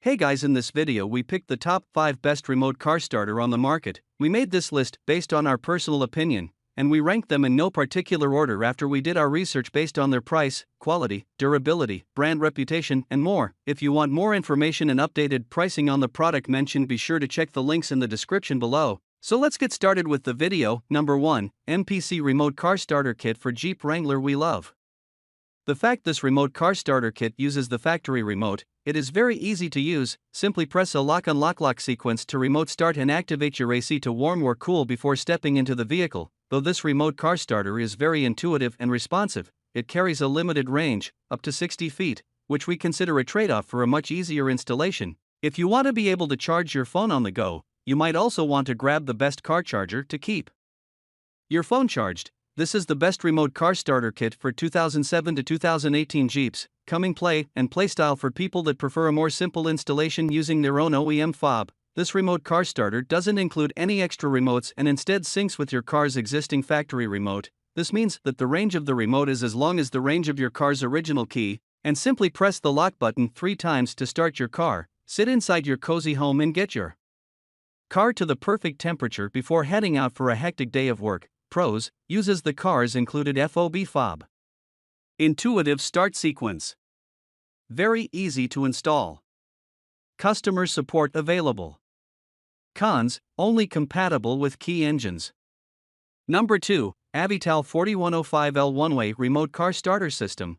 Hey guys, in this video we picked the top 5 best remote car starter on the market. We made this list based on our personal opinion, and we ranked them in no particular order after we did our research based on their price, quality, durability, brand reputation, and more. If you want more information and updated pricing on the product mentioned, be sure to check the links in the description below. So let's get started with the video. Number 1, MPC Remote Car Starter Kit for Jeep Wrangler we love. The fact this remote car starter kit uses the factory remote, it is very easy to use. Simply press a lock sequence to remote start and activate your AC to warm or cool before stepping into the vehicle. Though this remote car starter is very intuitive and responsive, it carries a limited range, up to 60 feet, which we consider a trade-off for a much easier installation. If you want to be able to charge your phone on the go, you might also want to grab the best car charger to keep your phone charged. This is the best remote car starter kit for 2007 to 2018 Jeeps, coming play and playstyle for people that prefer a more simple installation using their own OEM fob. This remote car starter doesn't include any extra remotes and instead syncs with your car's existing factory remote. This means that the range of the remote is as long as the range of your car's original key, and simply press the lock button 3 times to start your car. Sit inside your cozy home and get your car to the perfect temperature before heading out for a hectic day of work. Pros: uses the car's included FOB fob. Intuitive start sequence. Very easy to install. Customer support available. Cons: only compatible with key engines. Number 2, Avital 4105L one-way remote car starter system.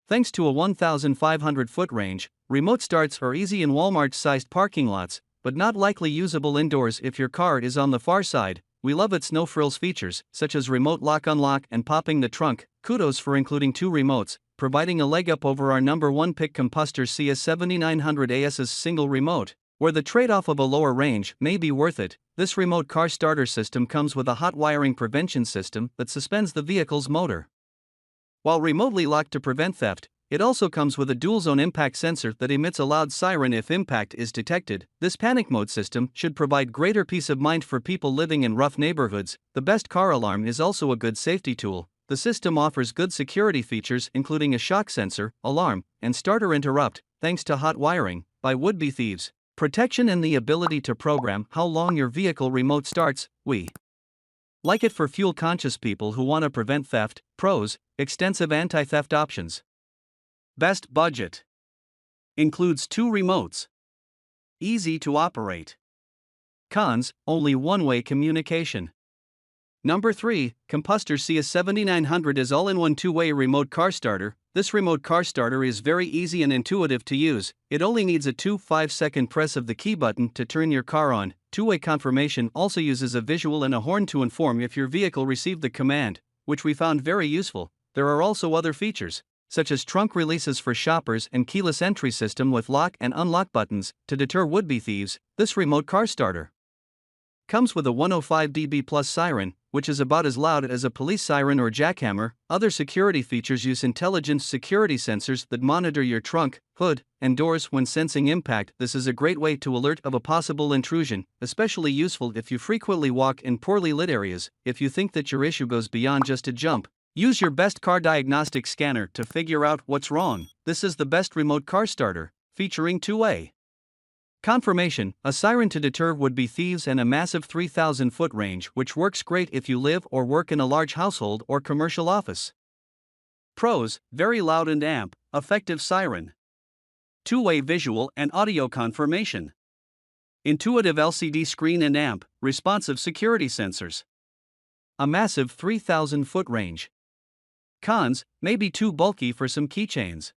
Thanks to a 1,500-foot range, remote starts are easy in Walmart-sized parking lots, but not likely usable indoors if your car is on the far side. We love its no-frills features, such as remote lock-unlock and popping the trunk. Kudos for including 2 remotes, providing a leg up over our number 1 pick Compustar A7900 AS's single remote. Where the trade-off of a lower range may be worth it, this remote car starter system comes with a hot wiring prevention system that suspends the vehicle's motor while remotely locked to prevent theft. It also comes with a dual-zone impact sensor that emits a loud siren if impact is detected. This panic mode system should provide greater peace of mind for people living in rough neighborhoods. The best car alarm is also a good safety tool. The system offers good security features including a shock sensor, alarm, and starter interrupt, thanks to hot wiring by would-be thieves. Protection and the ability to program how long your vehicle remote starts. We like it for fuel-conscious people who want to prevent theft. Pros: extensive anti-theft options. Best budget. Includes 2 remotes. Easy to operate. Cons: only one-way communication. Number 3, Compustar A7900 is all-in-one 2-way remote car starter. This remote car starter is very easy and intuitive to use. It only needs a 2-5-second press of the key button to turn your car on. 2-way confirmation also uses a visual and a horn to inform if your vehicle received the command, which we found very useful. There are also other features, such as trunk releases for shoppers and keyless entry system with lock and unlock buttons to deter would-be thieves. This remote car starter comes with a 105 dB plus siren, which is about as loud as a police siren or jackhammer. Other security features use intelligent security sensors that monitor your trunk, hood, and doors when sensing impact. This is a great way to alert of a possible intrusion, especially useful if you frequently walk in poorly lit areas. If you think that your issue goes beyond just a jump, use your best car diagnostic scanner to figure out what's wrong. This is the best remote car starter, featuring 2-way confirmation, a siren to deter would-be thieves, and a massive 3,000-foot range, which works great if you live or work in a large household or commercial office. Pros: very loud and effective siren. 2-way visual and audio confirmation. Intuitive LCD screen and responsive security sensors. A massive 3,000-foot range. Cons: may be too bulky for some keychains.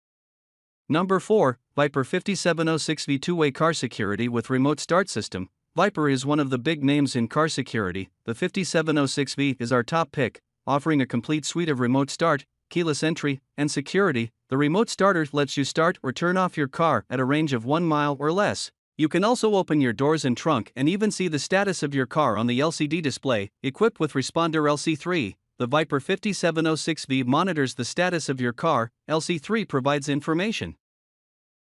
Number 4, Viper 5706V 2-way car security with remote start system. Viper is one of the big names in car security. The 5706V is our top pick, offering a complete suite of remote start, keyless entry, and security. The remote starter lets you start or turn off your car at a range of 1 mile or less. You can also open your doors and trunk and even see the status of your car on the LCD display. Equipped with Responder LC3, the Viper 5706V monitors the status of your car. LC3 provides information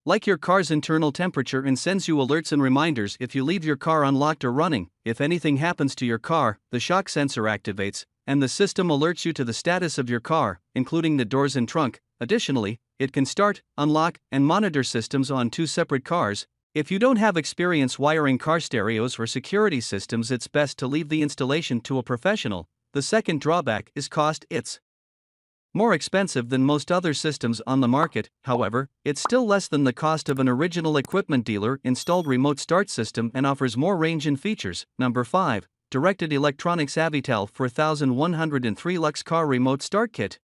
like your car's internal temperature and sends you alerts and reminders if you leave your car unlocked or running. If anything happens to your car, the shock sensor activates, and the system alerts you to the status of your car, including the doors and trunk. Additionally, It can start, unlock, and monitor systems on 2 separate cars. If you don't have experience wiring car stereos or security systems, it's best to leave the installation to a professional. The second drawback is cost. It's more expensive than most other systems on the market. However, it's still less than the cost of an original equipment dealer installed remote start system and offers more range and features. Number 5. Directed Electronics Avital 4103 Lux Car Remote Start Kit.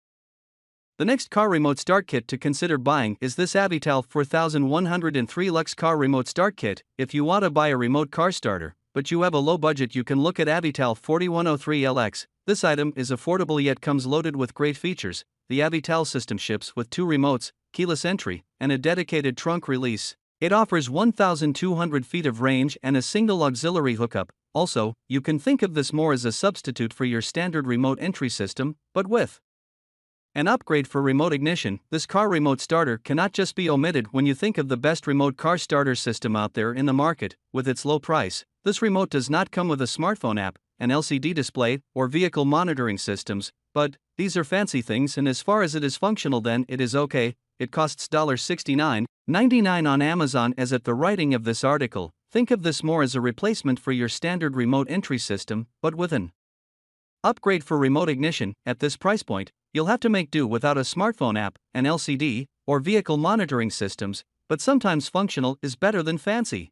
The next car remote start kit to consider buying is this Avital 4103 Lux Car Remote Start Kit. If you want to buy a remote car starter, but you have a low budget, you can look at Avital 4103LX. This item is affordable yet comes loaded with great features. The Avital system ships with 2 remotes, keyless entry, and a dedicated trunk release. It offers 1,200 feet of range and a single auxiliary hookup. Also, you can think of this more as a substitute for your standard remote entry system, but with an upgrade for remote ignition. This car remote starter cannot just be omitted when you think of the best remote car starter system out there in the market. With its low price, this remote does not come with a smartphone app, an LCD display, or vehicle monitoring systems, but these are fancy things, and as far as it is functional, then it is okay. It costs $69.99 on Amazon as at the writing of this article. Think of this more as a replacement for your standard remote entry system, but with an upgrade for remote ignition. At this price point, you'll have to make do without a smartphone app, an LCD, or vehicle monitoring systems, but sometimes functional is better than fancy.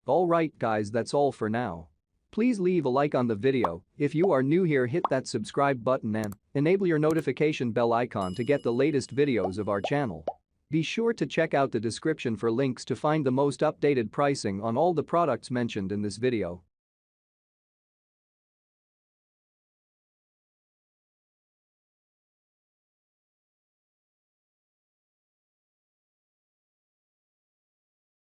Alright guys, that's all for now. Please leave a like on the video. If you are new here, hit that subscribe button and enable your notification bell icon to get the latest videos of our channel. Be sure to check out the description for links to find the most updated pricing on all the products mentioned in this video.